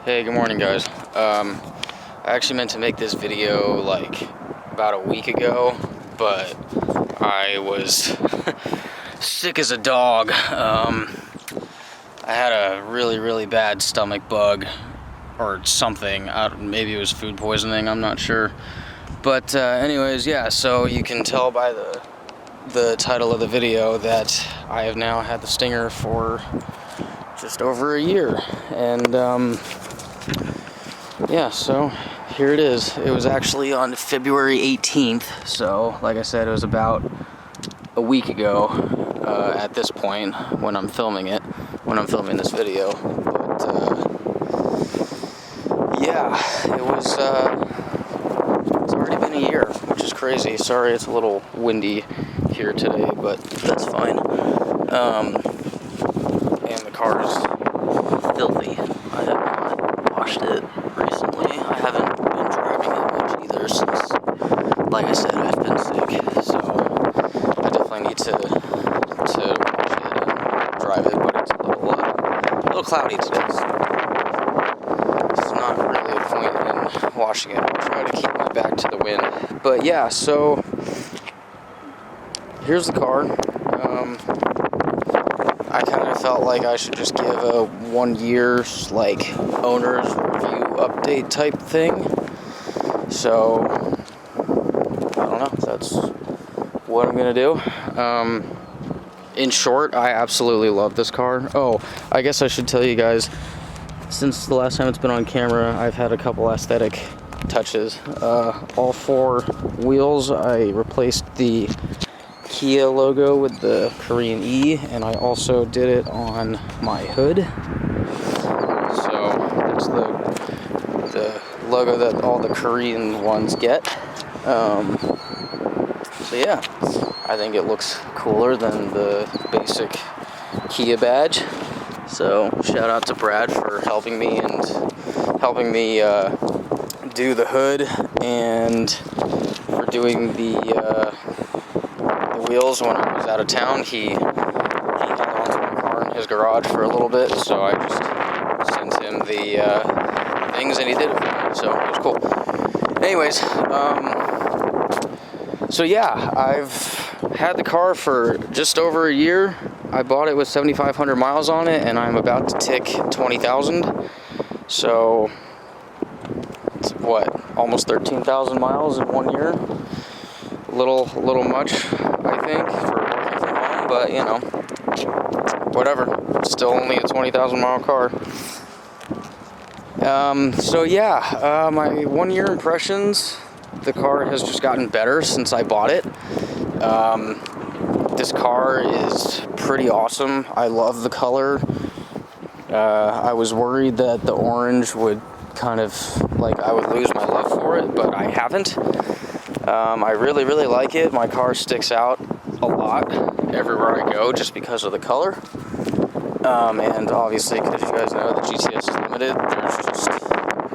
Hey, good morning, guys. I actually meant to make this video like about a week ago, but I was sick as a dog. I had a really bad stomach bug or something. Maybe it was food poisoning, I'm not sure. But anyways, yeah, so you can tell by the title of the video that I have now had the Stinger for just over a year. And yeah, so here it is. It was actually on February 18th, so like I said, it was about a week ago at this point when I'm filming this video. But yeah, it's already been a year, which is crazy. Sorry it's a little windy here today, but that's fine. And the car is filthy. I have not washed it recently. I haven't been driving it much either since, like I said, I've been sick. So I definitely need to wash it and drive it, but it's a little cloudy today. So there's not really a point in washing it. I'll try to keep my back to the wind. But yeah, so here's the car. I kind of felt like I should just give a 1 year like owner's review update type thing. So I don't know. That's what I'm gonna do. In short, I absolutely love this car. Oh, I guess I should tell you guys, since the last time it's been on camera, I've had a couple aesthetic touches. All four wheels, I replaced the Kia logo with the Korean E, and I also did it on my hood. So that's the logo that all the Korean ones get. So yeah, I think it looks cooler than the basic Kia badge. So shout out to Brad for helping me do the hood and for doing the wheels when I was out of town. He held onto my car in his garage for a little bit, so I just sent him the things and he did it for me, so it was cool. Anyways, so yeah, I've had the car for just over a year. I bought it with 7,500 miles on it, and I'm about to tick 20,000. So it's what, almost 13,000 miles in 1 year. Little much, I think, for working from home, but you know, whatever. It's still only a 20,000 mile car. So yeah, my 1 year impressions, the car has just gotten better since I bought it. This car is pretty awesome. I love the color. I was worried that the orange would kind of, like, I would lose my love for it, but I haven't. I really like it. My car sticks out a lot everywhere I go just because of the color. And obviously, because you guys know the GTS is limited, there's just,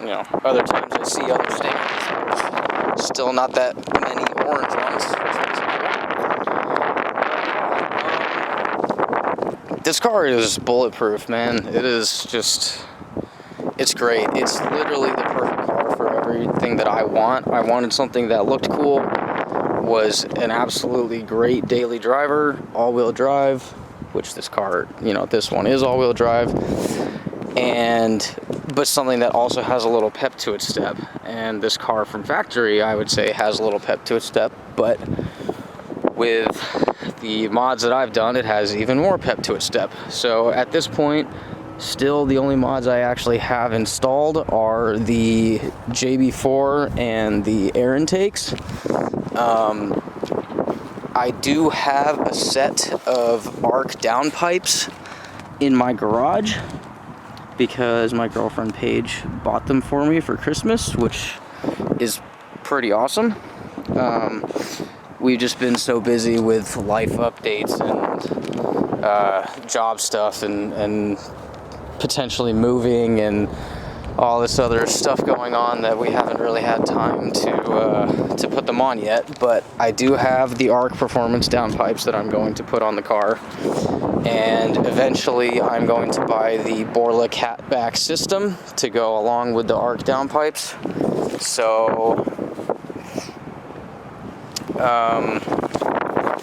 you know, other times I see other Stingers. Still not that many orange ones. This car is bulletproof, man. It is just, it's great. It's literally the perfect car for everything that I want. I wanted something that looked cool, was an absolutely great daily driver, all-wheel drive, which this car, you know, this one is all-wheel drive, but something that also has a little pep to its step. And this car from factory, I would say, has a little pep to its step, but with the mods that I've done, it has even more pep to its step. So at this point, still the only mods I actually have installed are the JB4 and the air intakes. I do have a set of arc downpipes in my garage because my girlfriend Paige bought them for me for Christmas, which is pretty awesome. We've just been so busy with life updates and job stuff and potentially moving and all this other stuff going on that we haven't really had time to put them on yet. But I do have the ARC performance downpipes that I'm going to put on the car. And eventually I'm going to buy the Borla catback system to go along with the arc downpipes. So,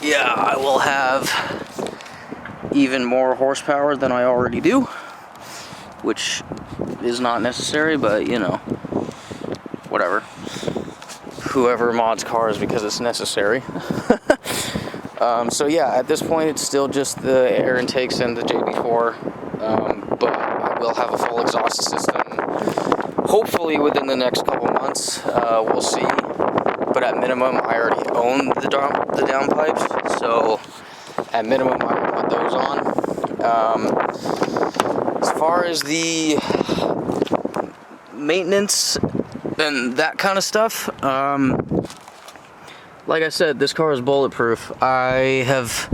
yeah, I will have even more horsepower than I already do, which is not necessary, but you know, whatever. Whoever mods cars because it's necessary. So yeah, at this point it's still just the air intakes and the JB4, but I will have a full exhaust system hopefully within the next couple months. We'll see, but at minimum I already own the downpipes, so at minimum I will put those on. As far as the maintenance and that kind of stuff, like I said, this car is bulletproof. I have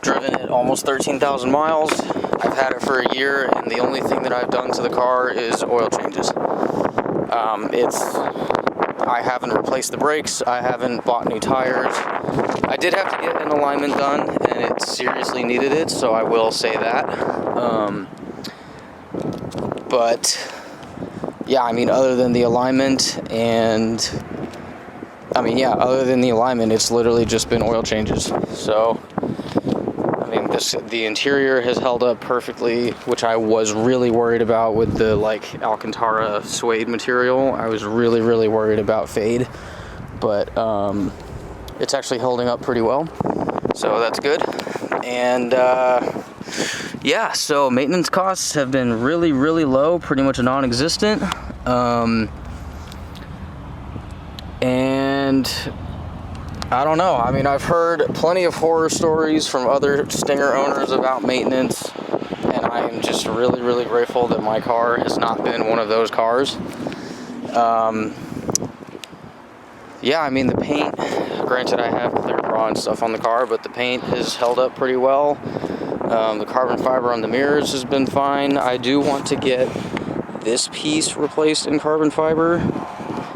driven it almost 13,000 miles. I've had it for a year, and the only thing that I've done to the car is oil changes. I haven't replaced the brakes. I haven't bought new tires. I did have to get an alignment done, and it seriously needed it, so I will say that. But yeah, I mean, other than the alignment it's literally just been oil changes. So, I mean, the interior has held up perfectly, which I was really worried about with the, like, Alcantara suede material. I was really, really worried about fade, but it's actually holding up pretty well, so that's good. And, yeah, so maintenance costs have been really, really low, pretty much non-existent. And I don't know. I mean, I've heard plenty of horror stories from other Stinger owners about maintenance, and I am just really, really grateful that my car has not been one of those cars. Yeah, I mean, the paint, granted I have clear bra and stuff on the car, but the paint has held up pretty well. The carbon fiber on the mirrors has been fine. I do want to get this piece replaced in carbon fiber.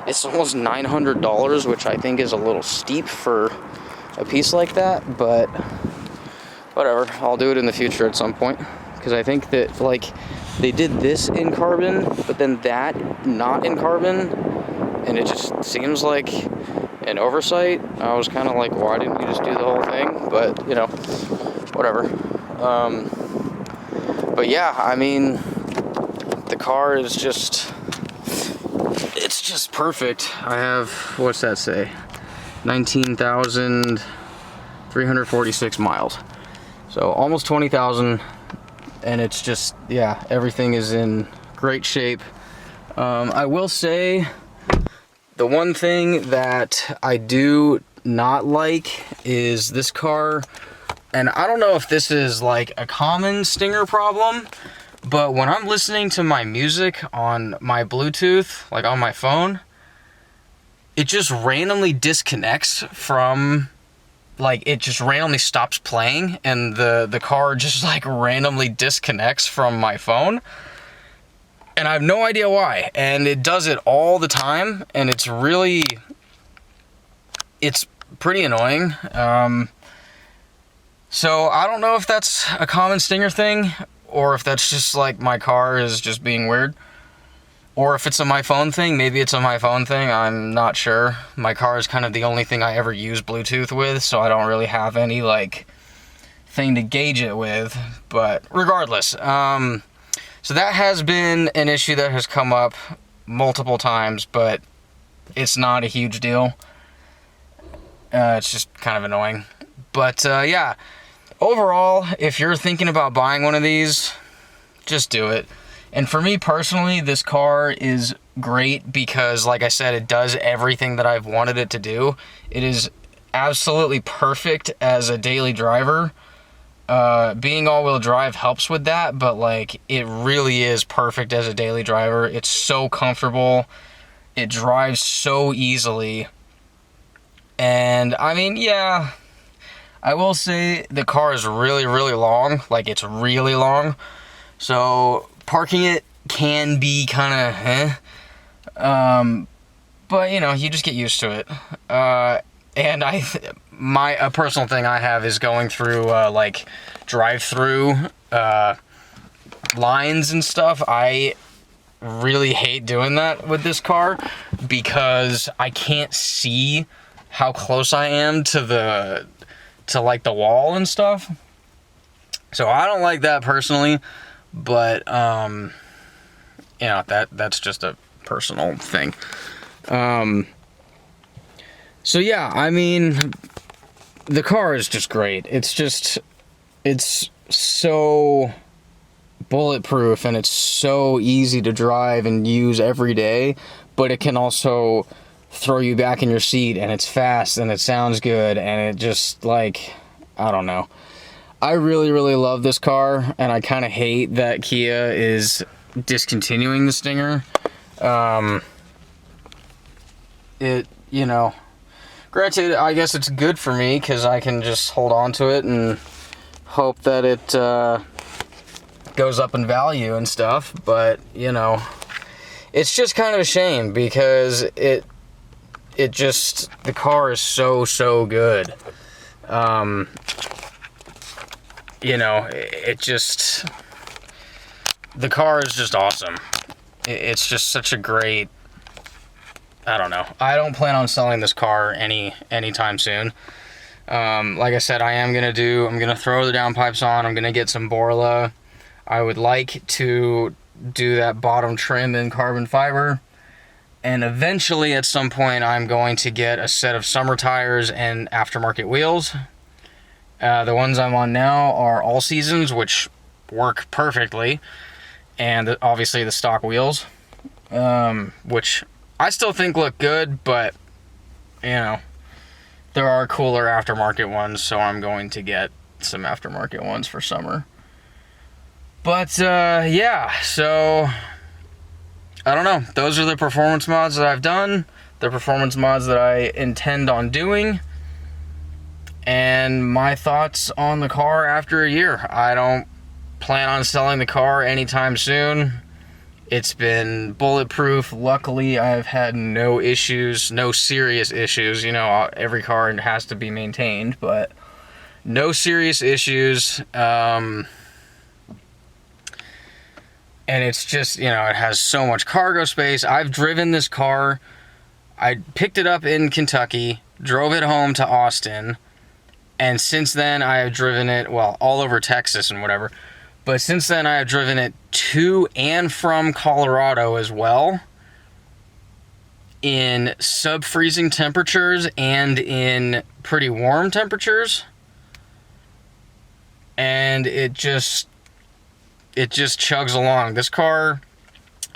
It's almost $900, which I think is a little steep for a piece like that, but whatever. I'll do it in the future at some point, because I think that, like, they did this in carbon, but then that not in carbon, and it just seems like an oversight. I was kind of like, why didn't you just do the whole thing? But, you know, whatever. But yeah, I mean, the car is just... it's just perfect. I have, what's that say? 19,346 miles. So almost 20,000, and it's just, yeah, everything is in great shape. I will say, the one thing that I do not like is this car, and I don't know if this is like a common Stinger problem, but when I'm listening to my music on my Bluetooth, like on my phone, it just randomly disconnects from, like, it just randomly stops playing, and the car just, like, randomly disconnects from my phone. And I have no idea why. And it does it all the time, and it's pretty annoying. So I don't know if that's a common Stinger thing, or if that's just like my car is just being weird, or if it's a my phone thing. Maybe it's a my phone thing, I'm not sure. My car is kind of the only thing I ever use Bluetooth with, so I don't really have any, like, thing to gauge it with. But regardless, so that has been an issue that has come up multiple times, but it's not a huge deal. It's just kind of annoying. But yeah, overall, if you're thinking about buying one of these, just do it. And for me personally, this car is great because, like I said, it does everything that I've wanted it to do. It is absolutely perfect as a daily driver. Being all-wheel drive helps with that, but, like, it really is perfect as a daily driver. It's so comfortable. It drives so easily. And, I mean, yeah, I will say the car is really, really long. Like, it's really long. So, parking it can be kind of, but, you know, you just get used to it. And a personal thing I have is going through like drive-through lines and stuff. I really hate doing that with this car because I can't see how close I am to like the wall and stuff. So I don't like that personally, but you know, that's just a personal thing. So yeah, I mean, the car is just great. It's so bulletproof and it's so easy to drive and use every day, but it can also throw you back in your seat, and it's fast and it sounds good, and it just, like, I don't know. I really, really love this car, and I kind of hate that Kia is discontinuing the Stinger. You know, granted, I guess it's good for me because I can just hold on to it and hope that it goes up in value and stuff, but, you know, it's just kind of a shame because the car is so good. You know, the car is just awesome. It's just such a great, I don't know. I don't plan on selling this car anytime soon. Like I said, I'm gonna throw the downpipes on. I'm gonna get some Borla. I would like to do that bottom trim in carbon fiber. And eventually, at some point, I'm going to get a set of summer tires and aftermarket wheels. The ones I'm on now are all seasons, which work perfectly. And obviously the stock wheels, which I still think look good, but, you know, there are cooler aftermarket ones, so I'm going to get some aftermarket ones for summer. But, yeah, so, I don't know. Those are the performance mods that I've done, the performance mods that I intend on doing, and my thoughts on the car after a year. I don't plan on selling the car anytime soon. It's been bulletproof. Luckily, I've had no issues, no serious issues. You know, every car has to be maintained, but no serious issues. And it's just, you know, it has so much cargo space. I've driven this car. I picked it up in Kentucky, drove it home to Austin, and since then I have driven it, well, all over Texas and whatever. But since then I have driven it to and from Colorado as well, in sub-freezing temperatures and in pretty warm temperatures. And it just chugs along. This car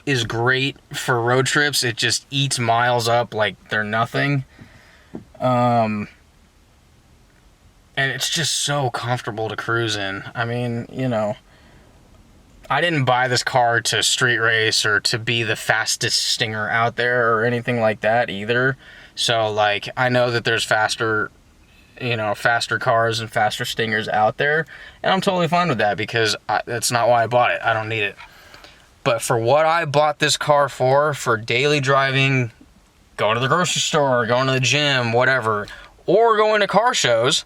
is great for road trips. It just eats miles up like they're nothing. And it's just so comfortable to cruise in. I mean, you know, I didn't buy this car to street race or to be the fastest Stinger out there or anything like that either. So, like, I know that there's faster cars and faster Stingers out there, and I'm totally fine with that because that's not why I bought it. I don't need it. But for what I bought this car for daily driving, going to the grocery store, going to the gym, whatever, or going to car shows,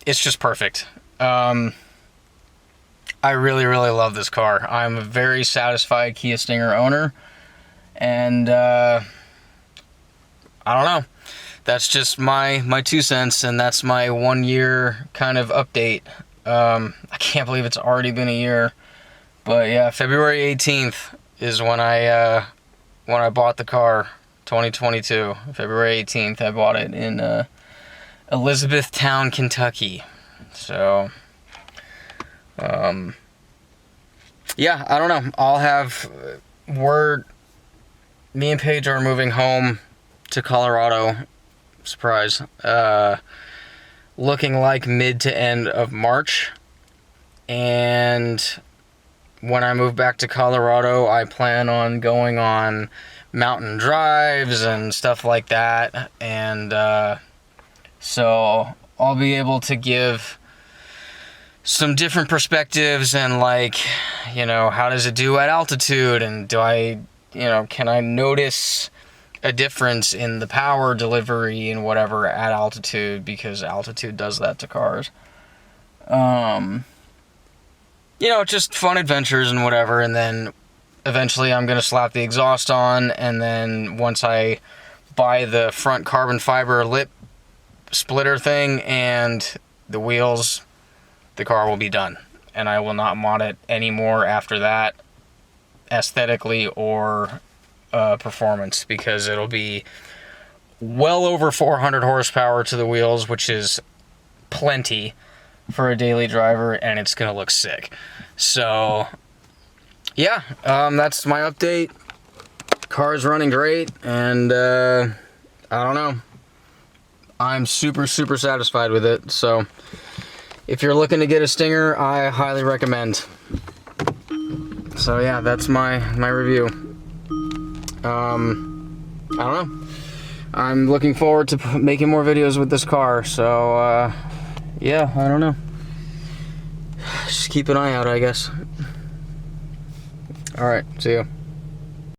it's just perfect. I really, really love this car. I'm a very satisfied Kia Stinger owner, and I don't know. That's just my 2 cents, and that's my 1 year kind of update. I can't believe it's already been a year, but yeah, February 18th is when I bought the car, 2022. February 18th, I bought it in Elizabethtown, Kentucky. So, yeah, I don't know. I'll have word. Me and Paige are moving home to Colorado. Surprise. Looking like mid to end of March. And when I move back to Colorado, I plan on going on mountain drives and stuff like that. And so I'll be able to give some different perspectives and, like, you know, how does it do at altitude, and do I, you know, can I notice a difference in the power delivery and whatever at altitude, because altitude does that to cars. You know, just fun adventures and whatever, and then eventually I'm going to slap the exhaust on, and then once I buy the front carbon fiber lip splitter thing and the wheels, the car will be done. And I will not mod it anymore after that, aesthetically or performance, because it'll be well over 400 horsepower to the wheels, which is plenty for a daily driver, and it's gonna look sick. So yeah, that's my update. Car's running great, and I don't know, I'm super satisfied with it. So if you're looking to get a Stinger, I highly recommend. So yeah, that's my review. I don't know, I'm looking forward to making more videos with this car. So yeah, I don't know, just keep an eye out, I guess. All right, see ya.